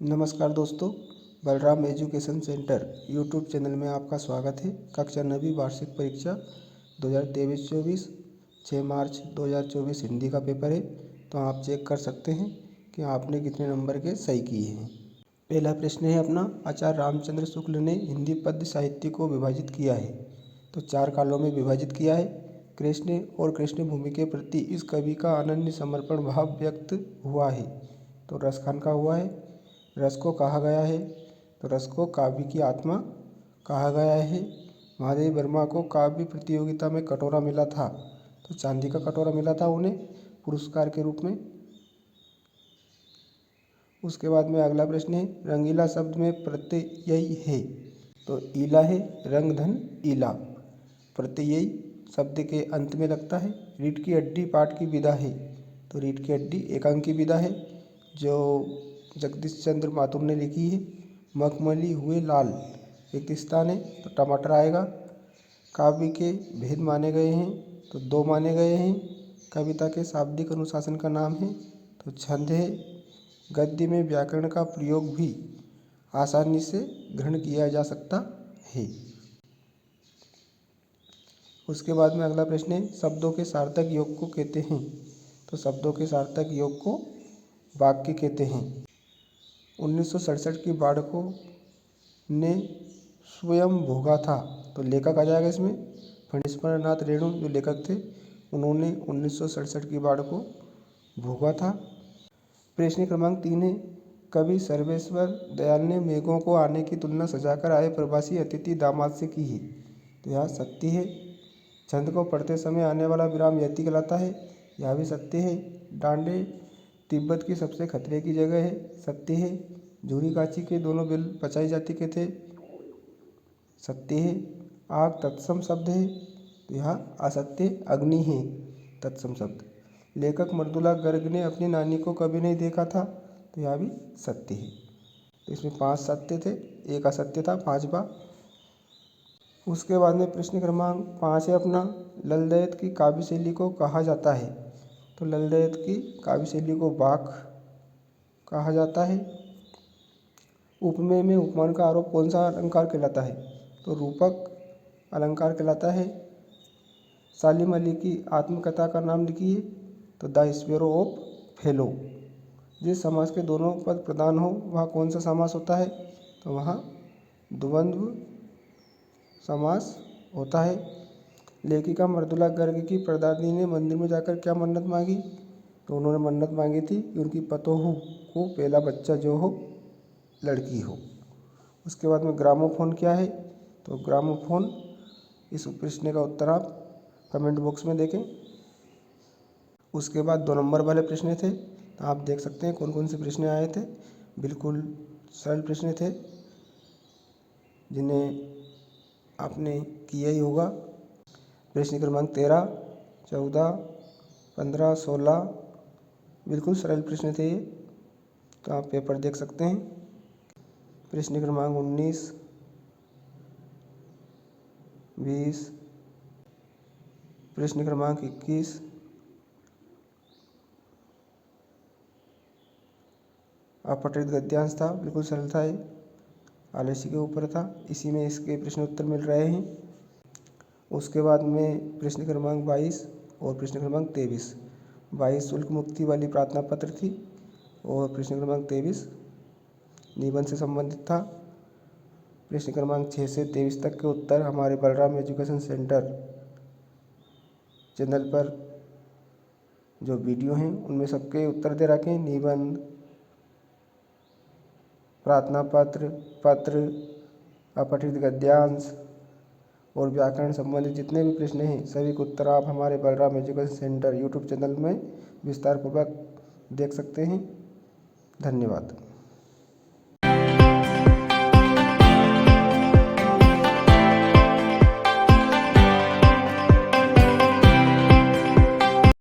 नमस्कार दोस्तों, Balram education centre YouTube channel में आपका स्वागत है। कक्षा 9वीं वार्षिक परीक्षा 2023-24 6 मार्च 2024 हिंदी का पेपर है। तो आप चेक कर सकते हैं कि आपने कितने नंबर के सही किए हैं। पहला प्रश्न है अपना, आचार्य रामचंद्र शुक्ल ने हिंदी पद्य साहित्य को विभाजित किया है। तो 4 कालों में विभाजित किया है। कृष्ण और कृष्ण भूमि के प्रति इस कवि का अनन्य समर्पण भाव व्यक्त हुआ है। तो रसखान का हुआ है। रस को कहा गया है, तो रस को काव्य की आत्मा कहा गया है। महादेवी वर्मा को काव्य प्रतियोगिता में कटोरा मिला था, तो चांदी का कटोरा मिला था उन्हें पुरस्कार के रूप में। उसके बाद में अगला प्रश्न है, रंगीला शब्द में प्रत्ययी है। तो ईला है, रंग धन ईला। प्रत्ययी शब्द के अंत में लगता है। रीठ की हड्डी पाठ की विधा है। तो रीठ की हड्डी एकांक की विधा है जो जगदीश चंद्र माथुर ने लिखी है। मखमली हुए लाल रिक्त स्थान है, तो टमाटर आएगा। काव्य के भेद माने गए हैं, तो 2 माने गए हैं। कविता के शाब्दिक अनुशासन का नाम है, तो छंद है। गद्य में व्याकरण का प्रयोग भी आसानी से ग्रहण किया जा सकता है। उसके बाद में अगला प्रश्न है, शब्दों के सार्थक योग को कहते हैं। तो शब्दों के सार्थक योग को वाक्य कहते हैं। 1967 की बाढ़ को ने स्वयं भोगा था। तो लेखक आ जाएगा इसमें, फणीश्वर नाथ रेणु जो लेखक थे, उन्होंने 1967 की बाढ़ को भोगा था। प्रश्न क्रमांक 3 है, कवि सर्वेश्वर दयाल ने मेघों को आने की तुलना सजाकर आए प्रवासी अतिथि दामाद से की है। तो यह सत्य है। छंद को पढ़ते समय आने वाला विराम यति कहलाता है, यह भी सत्य है। डांडे तिब्बत की सबसे खतरे की जगह है, सत्य है। झूरी काची के दोनों बिल पचाई जाति के थे, सत्य है। आग तत्सम शब्द है, तो यह असत्य, अग्नि है तत्सम शब्द। लेखक मृदुला गर्ग ने अपनी नानी को कभी नहीं देखा था, तो यह भी सत्य है। तो इसमें 5 सत्य थे, 1 असत्य था, 5वां। उसके बाद में प्रश्न क्रमांक 5 है अपना, ललदयत की काव्य शैली को कहा जाता है। तो ललदयत की काव्य शैली को वाक कहा जाता है। उपमेय में उपमान का आरोप कौन सा अलंकार कहलाता है। तो रूपक अलंकार कहलाता है। सालिम अली की आत्मकथा का नाम लिखिए। तो द स्पैरो ऑफ फेलो। जिस समास के दोनों पद प्रधान हो वह कौन सा समास होता है। तो वहाँ द्वंद्व समास होता है। लेखिका मृदुला गर्ग की परदादी ने मंदिर में जाकर क्या मन्नत मांगी। तो उन्होंने मन्नत मांगी थी कि उनकी पतोहू को पहला बच्चा जो हो लड़की हो। उसके बाद में ग्रामोफोन क्या है। तो ग्रामोफोन, इस प्रश्न का उत्तर आप कमेंट बॉक्स में देखें। उसके बाद 2 नंबर वाले प्रश्न थे, तो आप देख सकते हैं कौन कौन से प्रश्न आए थे। बिल्कुल सरल प्रश्न थे जिन्हें आपने किया ही होगा। प्रश्न क्रमांक 13, 14, 15, 16 बिल्कुल सरल प्रश्न थे ये, तो आप पेपर देख सकते हैं। प्रश्न क्रमांक 19, 20, प्रश्न क्रमांक 21, अपठित गद्यांश था, बिल्कुल सरल था ये, आलस्य के ऊपर था, इसी में इसके प्रश्न उत्तर मिल रहे हैं। उसके बाद में प्रश्न क्रमांक 22 और प्रश्न क्रमांक 23, 22 शुल्क मुक्ति वाली प्रार्थना पत्र थी और प्रश्न क्रमांक 23 निबंध से संबंधित था। प्रश्न क्रमांक 6 से 23 तक के उत्तर हमारे बलराम एजुकेशन सेंटर चैनल पर जो वीडियो हैं उनमें सबके उत्तर दे रखे हैं। निबंध, प्रार्थना पत्र, अपठित गद्यांश और व्याकरण संबंधित जितने भी प्रश्न हैं सभी के उत्तर आप हमारे Balram education centre YouTube channel में विस्तारपूर्वक देख सकते हैं। धन्यवाद।